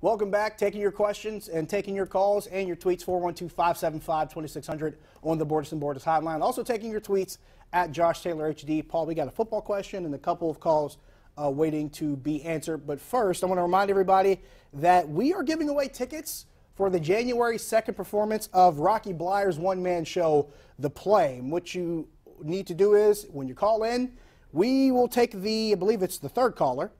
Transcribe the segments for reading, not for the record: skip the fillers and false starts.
Welcome back. Taking your questions and taking your calls and your tweets, 412-575-2600 on the Borders and Borders hotline. Also taking your tweets at Josh Taylor HD. Paul, we got a football question and a couple of calls waiting to be answered. But first, I want to remind everybody that we are giving away tickets for the January 2nd performance of Rocky Bleier's one-man show, The Play. What you need to do is, when you call in, we will take I believe it's the third caller.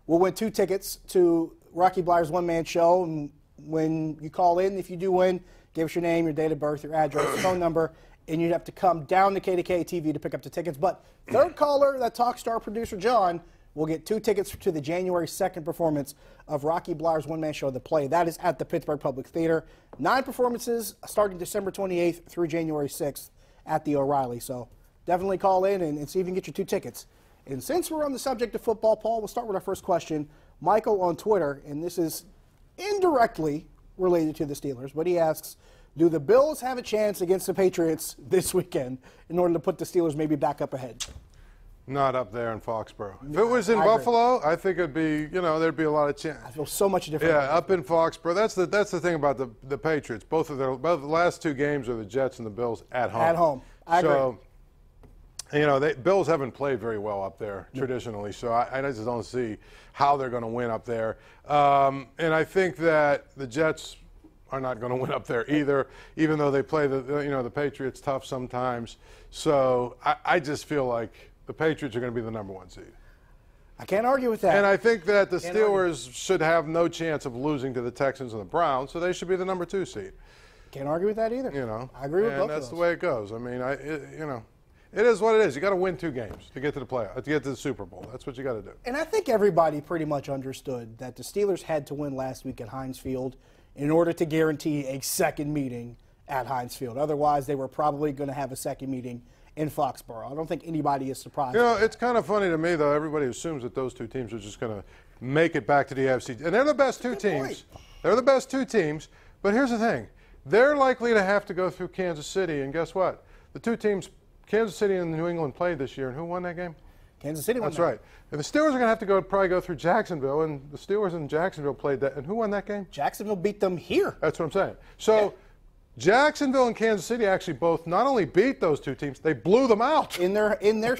We'll win 2 tickets to Rocky Bleier's one-man show. And when you call in, if you do win, give us your name, your date of birth, your address, phone number, and you'd have to come down to KDKA-TV to pick up the tickets. But third caller that talks to our producer, John, will get 2 tickets to the January 2nd performance of Rocky Bleier's one-man show, The Play. That is at the Pittsburgh Public Theater. 9 performances starting December 28th through January 6th at the O'Reilly. So definitely call in and see if you can get your 2 tickets. And since we're on the subject of football, Paul, we'll start with our first question. Michael on Twitter, and this is indirectly related to the Steelers, but he asks, do the Bills have a chance against the Patriots this weekend in order to put the Steelers maybe back up ahead? Not up there in Foxborough. If it was in Buffalo, I think it'd be, there'd be a lot of chance. I feel so much different. Yeah, up in Foxborough. That's the thing about the Patriots. Both the last 2 games are the Jets and the Bills at home. At home. I agree. Bills haven't played very well up there traditionally, so I just don't see how they're going to win up there. And I think that the Jets are not going to win up there either, even though they play the Patriots tough sometimes. So I just feel like the Patriots are going to be the #1 seed. I can't argue with that. And I think that the Steelers should have no chance of losing to the Texans and the Browns, so they should be the #2 seed. Can't argue with that either. I agree with both of those. And that's the way it goes. I mean, it is what it is. You got to win 2 games to get to the playoffs, to get to the Super Bowl. That's what you got to do. And I think everybody pretty much understood that the Steelers had to win last week at Heinz Field in order to guarantee a second meeting at Heinz Field. Otherwise, they were probably going to have a second meeting in Foxborough. I don't think anybody is surprised. It's kind of funny to me, though. Everybody assumes that those 2 teams are just going to make it back to the AFC. And they're the best 2 teams. They're the best 2 teams. But here's the thing. They're likely to have to go through Kansas City. And guess what? The 2 teams, Kansas City and New England, played this year. And who won that game? Kansas City won. That's right. And the Steelers are going to have to probably go through Jacksonville. And the Steelers and Jacksonville played that. And who won that game? Jacksonville beat them here. That's what I'm saying. So Jacksonville and Kansas City actually both not only beat those 2 teams, they blew them out. In their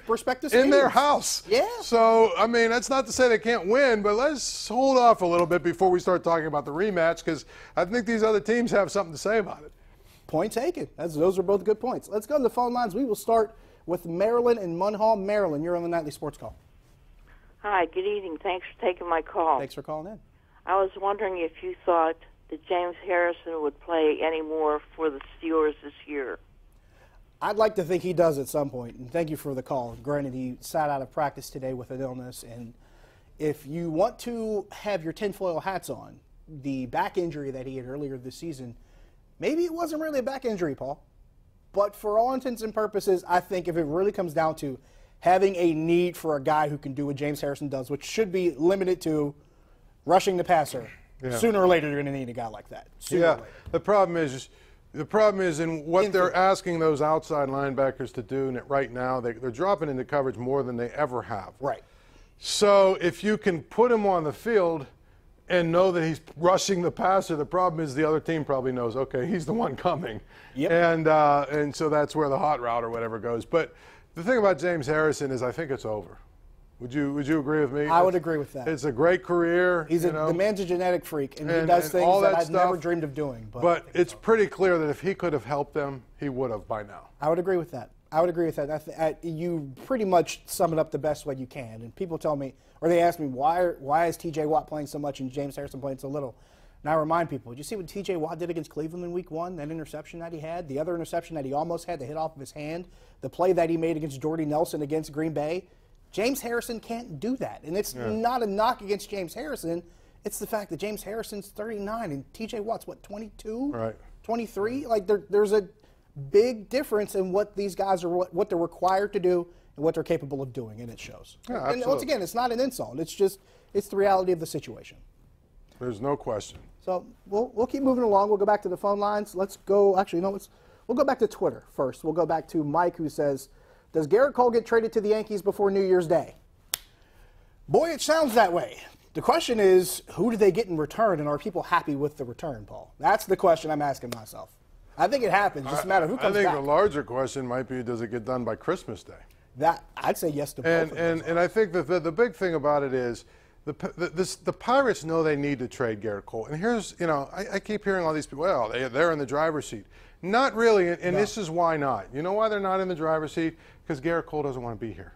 respective stadiums. In their house. Yeah. So, I mean, that's not to say they can't win, but let's hold off a little bit before we start talking about the rematch, because I think these other teams have something to say about it. Point taken. Those are both good points. Let's go to the phone lines. We will start with Marilyn in Munhall. Marilyn, you're on the Nightly Sports Call. Hi, good evening. Thanks for taking my call. Thanks for calling in. I was wondering if you thought that James Harrison would play any more for the Steelers this year. I'd like to think he does at some point, and thank you for the call. Granted, he sat out of practice today with an illness, and if you want to have your tinfoil hats on, the back injury that he had earlier this season, maybe it wasn't really a back injury, Paul, but for all intents and purposes, I think if it really comes down to having a need for a guy who can do what James Harrison does, which should be limited to rushing the passer, sooner or later you're going to need a guy like that. The problem is in what they're asking those outside linebackers to do right now. They're dropping into coverage more than they ever have. Right. So if you can put him on the field and know that he's rushing the passer, the problem is the other team probably knows, okay, he's the one coming. Yep. And so that's where the hot route or whatever goes. But the thing about James Harrison is I think it's over. Would you agree with me? I would agree with that. It's a great career. The man's a genetic freak, and he does things that I've never dreamed of doing. But it's pretty clear that if he could have helped them, he would have by now. I would agree with that. You pretty much sum it up the best way you can. And people tell me, or they ask me, why is T.J. Watt playing so much and James Harrison playing so little? And I remind people, did you see what T.J. Watt did against Cleveland in Week 1, that interception that he had, the other interception that he almost had to hit off of his hand, the play that he made against Jordy Nelson against Green Bay? James Harrison can't do that. And it's not a knock against James Harrison. It's the fact that James Harrison's 39 and T.J. Watt's, 22? Right. 23? Like, there's a big difference in what these guys are, what they're required to do and what they're capable of doing, and it shows. Yeah, and once again, it's not an insult. It's the reality of the situation. There's no question. So we'll keep moving along. We'll go back to the phone lines. Let's go. Actually, no. We'll go back to Twitter first. We'll go back to Mike, who says, "Does Garrett Cole get traded to the Yankees before New Year's Day?" Boy, it sounds that way. The question is, who do they get in return, and are people happy with the return, Paul? That's the question I'm asking myself. I think it happens. It's just a matter of who comes back. I think the larger question might be, does it get done by Christmas Day? That I'd say yes to both. And I think that the big thing about it is the Pirates know they need to trade Garrett Cole. And here's, I keep hearing all these people, well, they're in the driver's seat. Not really, and this is why not. You know why they're not in the driver's seat? Because Garrett Cole doesn't want to be here.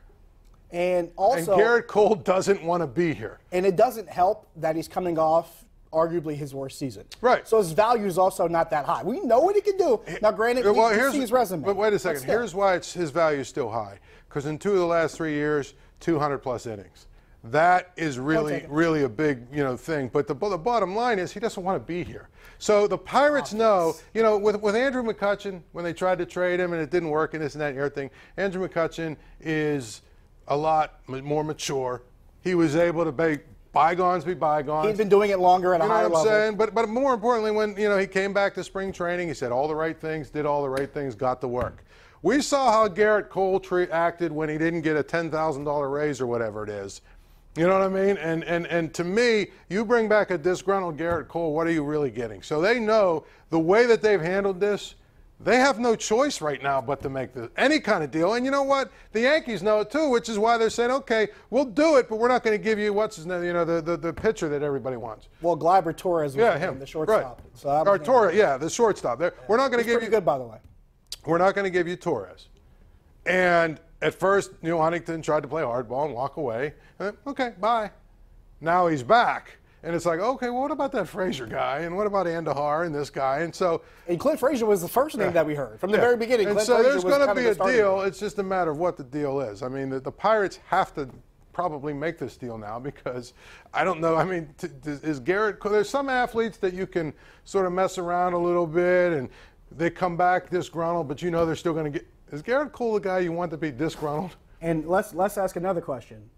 And also, Garrett Cole doesn't want to be here. And it doesn't help that he's coming off arguably his worst season. Right. So his value is also not that high. We know what he can do. Now, granted, we can see his resume. But wait a second. Here's why his value is still high. Because in 2 of the last 3 years, 200-plus innings. That is really a big thing. But the bottom line is he doesn't want to be here. So the Pirates know, with Andrew McCutchen, when they tried to trade him and it didn't work and this and that and everything, Andrew McCutchen is a lot more mature. He was able to make bygones be bygones. He'd been doing it longer at a higher level. You know what I'm saying? But more importantly, when he came back to spring training, he said all the right things, did all the right things, got to work. We saw how Garrett Cole acted when he didn't get a $10,000 raise or whatever it is. You know what I mean? And to me, you bring back a disgruntled Garrett Cole, what are you really getting? So they know the way that they've handled this, they have no choice right now but to make any kind of deal. And you know what? The Yankees know it too, which is why they're saying, okay, we'll do it, but we're not going to give you what's his name, the pitcher that everybody wants. Well, Gleyber Torres was him, the shortstop. Right. So Torres, the shortstop. We're not going to give you. Pretty good, by the way. We're not going to give you Torres. And at first, Huntington tried to play hardball and walk away. And okay, bye. Now he's back. And it's like, okay, well, what about that Frazier guy? And what about Andahar and this guy? And Clint Frazier was the first name that we heard from the very beginning. And Clint so Frazier there's going to be a deal. Point. It's just a matter of what the deal is. I mean, the Pirates have to probably make this deal now because I don't know. I mean, is Garrett? There's some athletes that you can sort of mess around a little bit and they come back disgruntled, but they're still going to get. Is Garrett Cole the guy you want to be disgruntled? And let's ask another question.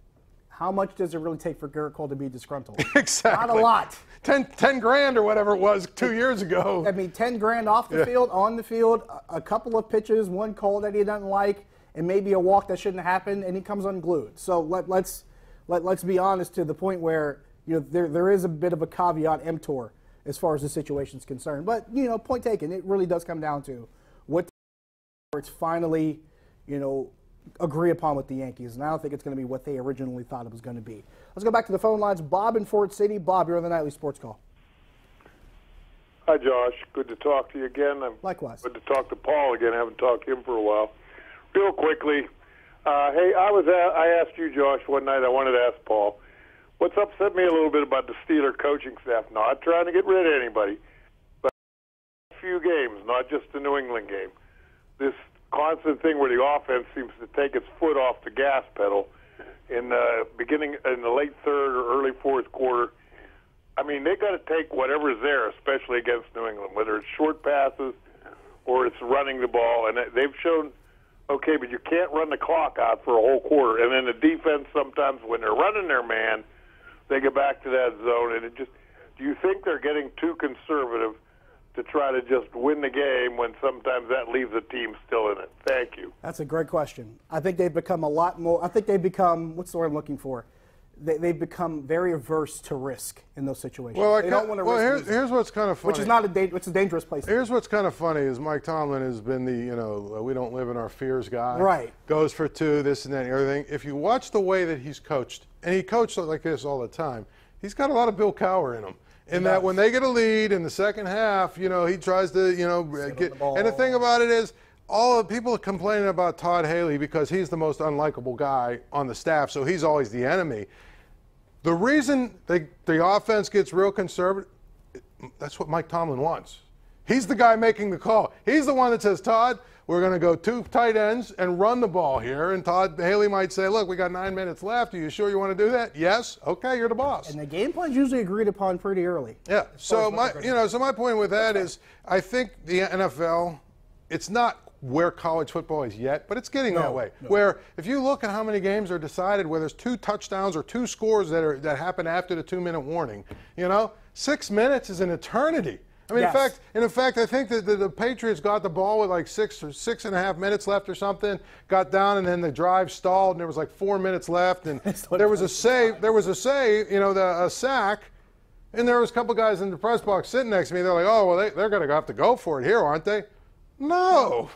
How much does it really take for Garrett Cole to be disgruntled? Exactly. Not a lot. 10 grand or whatever it was 2 years ago. I mean, 10 grand off the field, on the field, a couple of pitches, one call that he doesn't like, and maybe a walk that shouldn't happen, and he comes unglued. So let's be honest to the point where there is a bit of a caveat emptor as far as the situation is concerned. But point taken. It really does come down to what it's finally agree upon with the Yankees, and I don't think it's going to be what they originally thought it was going to be. Let's go back to the phone lines. Bob in Fort City. Bob, you're on the Nightly Sports Call. Hi, Josh. Good to talk to you again. Likewise. Good to talk to Paul again. I haven't talked to him for a while. Real quickly, hey, I asked you, Josh, one night. I wanted to ask Paul, what's upset me a little bit about the Steeler coaching staff? Not trying to get rid of anybody, but a few games, not just the New England game. This constant thing where the offense seems to take its foot off the gas pedal in the late third or early fourth quarter. I mean, they got to take whatever's there, especially against New England, whether it's short passes or it's running the ball. And they've shown, okay, but you can't run the clock out for a whole quarter. And then the defense, sometimes when they're running their man, they get back to that zone. And do you think they're getting too conservative to try to just win the game when sometimes that leaves the team still in it? Thank you. That's a great question. I think they've become a lot more, what's the word I'm looking for? They've become very averse to risk in those situations. Well, they don't want to risk here's what's kind of funny. Which is not it's a dangerous place. Here's what's kind of funny is Mike Tomlin has been the, we don't live in our fears guy. Right. Goes for two, this and that and everything. If you watch the way that he's coached, and he coached like this all the time, he's got a lot of Bill Cowher in him. In that when they get a lead in the second half, he tries to, get. And the thing about it is, all the people are complaining about Todd Haley because he's the most unlikable guy on the staff, so he's always the enemy. The reason the offense gets real conservative, that's what Mike Tomlin wants. He's the guy making the call. He's the one that says, Todd, we're going to go 2 tight ends and run the ball here. And Todd Haley might say, look, we got 9 minutes left. Are you sure you want to do that? Yes. Okay, you're the boss. And the game plan's usually agreed upon pretty early. Yeah. So my point with that is I think the NFL, it's not where college football is yet, but it's getting that way. No. Where if you look at how many games are decided where there's 2 touchdowns or 2 scores that happen after the 2-minute warning, 6 minutes is an eternity. I mean, Yes. in fact, I think that the Patriots got the ball with like 6.5 minutes left or something, got down, and then the drive stalled, and there was like 4 minutes left, and there was a save, a sack, and there was a couple guys in the press box sitting next to me. They're like, oh, well, they're going to have to go for it here, aren't they? No.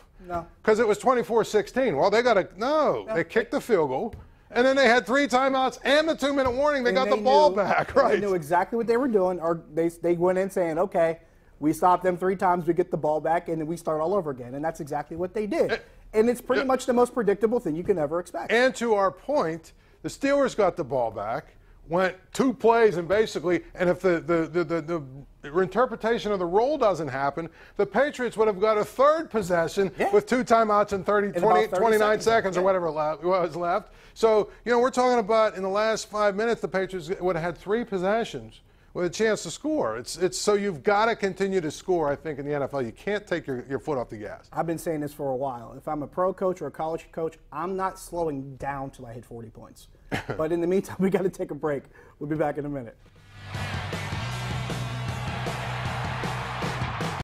Because it was 24-16. Well, they kicked the field goal. And then they had 3 timeouts and the 2-minute warning. They got the ball back, right? They knew exactly what they were doing. Or they went in saying, okay, we stopped them 3 times, we get the ball back, and then we start all over again. And that's exactly what they did. And it's pretty much the most predictable thing you can ever expect. And to our point, the Steelers got the ball back, went 2 plays, and basically, and if the interpretation of the rule doesn't happen, the Patriots would have got a 3rd possession with 2 timeouts and 29 seconds or whatever was left. So, we're talking about in the last 5 minutes, the Patriots would have had 3 possessions with a chance to score. It's so you've got to continue to score, I think, in the NFL. You can't take your foot off the gas. I've been saying this for a while. If I'm a pro coach or a college coach, I'm not slowing down till I hit 40 points. But in the meantime, we got to take a break. We'll be back in a minute.